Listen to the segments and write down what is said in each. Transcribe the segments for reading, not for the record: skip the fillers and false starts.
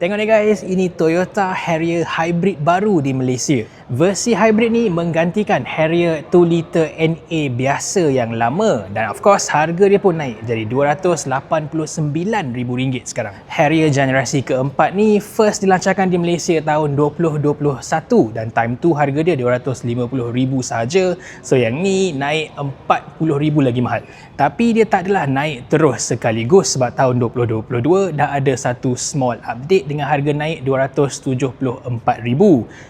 Tengok ni guys, ini Toyota Harrier Hybrid baru di Malaysia. Versi hybrid ni menggantikan Harrier 2 liter NA biasa yang lama dan of course harga dia pun naik jadi RM289,000 sekarang. Harrier generasi keempat ni first dilancarkan di Malaysia tahun 2021 dan time tu harga dia RM250,000 saja. So yang ni naik RM40,000 lagi mahal. Tapi dia tak adalah naik terus sekaligus sebab tahun 2022 dah ada satu small update dengan harga naik RM274,000.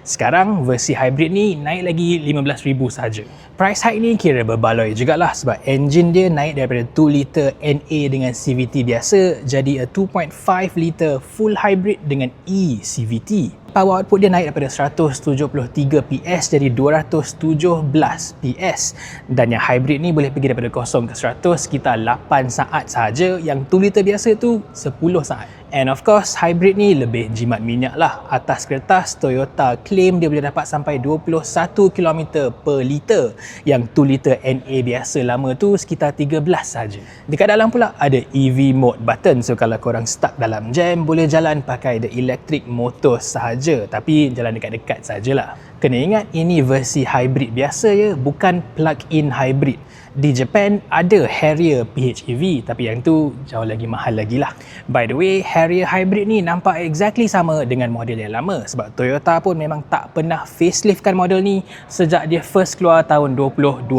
Sekarang versi hybrid ni naik lagi RM15,000 saja. Price hike ni kira berbaloi jugalah sebab enjin dia naik daripada 2 liter NA dengan CVT biasa jadi a 2.5 liter full hybrid dengan e-CVT. Power output dia naik daripada 173 PS jadi 217 PS dan yang hybrid ni boleh pergi daripada 0 ke 100 sekitar 8 saat sahaja, yang 2 liter biasa tu 10 saat. And of course hybrid ni lebih jimat minyak lah. Atas kertas Toyota claim dia boleh dapat sampai 21 km per liter, yang 2 liter NA biasa lama tu sekitar 13 saja. Dekat dalam pula ada EV mode button, so kalau korang stuck dalam jam boleh jalan pakai the electric motor sahaja, tapi jalan dekat-dekat sajalah. Kena ingat ini versi hybrid biasa ya, bukan plug-in hybrid. Di Japan ada Harrier PHEV tapi yang tu jauh lagi mahal lagi lah. By the way, Harrier Hybrid ni nampak exactly sama dengan model yang lama sebab Toyota pun memang tak pernah faceliftkan model ni sejak dia first keluar tahun 2020.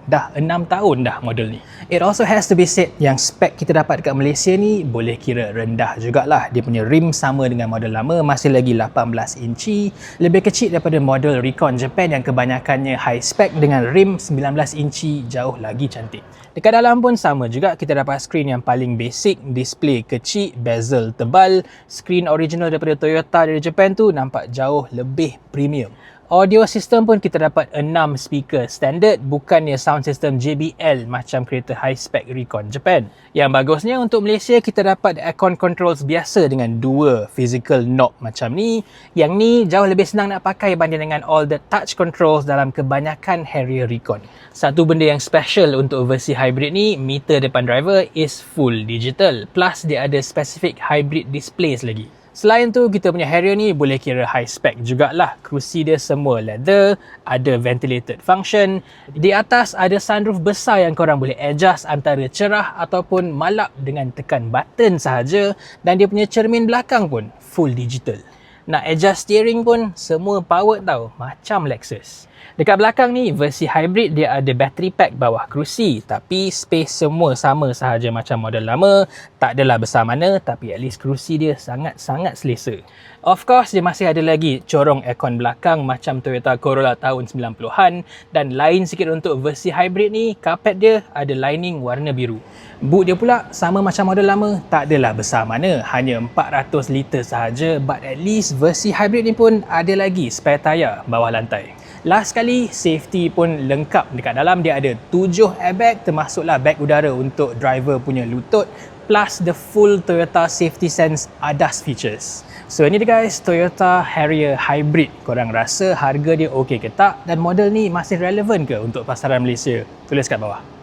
Dah 6 tahun dah model ni. It also has to be said yang spek kita dapat dekat Malaysia ni boleh kira rendah jugalah. Dia punya rim sama dengan model lama, masih lagi 18 inci, lebih kecil daripada model Recon Japan yang kebanyakannya high spec dengan rim 19 inci, jauh lagi cantik. Dekat dalam pun sama juga, kita dapat skrin yang paling basic, display kecil, bezel tebal. Skrin original daripada Toyota dari Japan tu nampak jauh lebih premium. Audio system pun kita dapat 6 speaker standard, bukannya sound system JBL macam kereta high spec Recon Japan. Yang bagusnya untuk Malaysia kita dapat aircon controls biasa dengan 2 physical knob macam ni. Yang ni jauh lebih senang nak pakai banding dengan all the touch controls dalam kebanyakan Harrier Recon. Satu benda yang special untuk versi hybrid ni, meter depan driver is full digital, plus dia ada specific hybrid displays lagi. Selain tu, kita punya Harrier ni boleh kira high spec jugalah. Kerusi dia semua leather, ada ventilated function. Di atas ada sunroof besar yang korang boleh adjust antara cerah ataupun malap dengan tekan button sahaja, dan dia punya cermin belakang pun full digital. Nak adjust steering pun semua powered tau, macam Lexus. Dekat belakang ni, versi hybrid dia ada battery pack bawah kerusi, tapi space semua sama sahaja macam model lama. Tak adalah besar mana, tapi at least kerusi dia sangat-sangat selesa. Of course, dia masih ada lagi corong aircon belakang macam Toyota Corolla tahun 90-an, dan lain sikit untuk versi hybrid ni, karpet dia ada lining warna biru. Boot dia pula sama macam model lama, tak adalah besar mana, hanya 400 liter sahaja, but at least versi hybrid ni pun ada lagi spare tayar bawah lantai. Last sekali, safety pun lengkap. Dekat dalam dia ada 7 airbag, termasuklah beg udara untuk driver punya lutut, plus the full Toyota Safety Sense ADAS features. So ini dia guys, Toyota Harrier Hybrid. Korang rasa harga dia okey ke tak? Dan model ni masih relevan ke untuk pasaran Malaysia? Tulis kat bawah.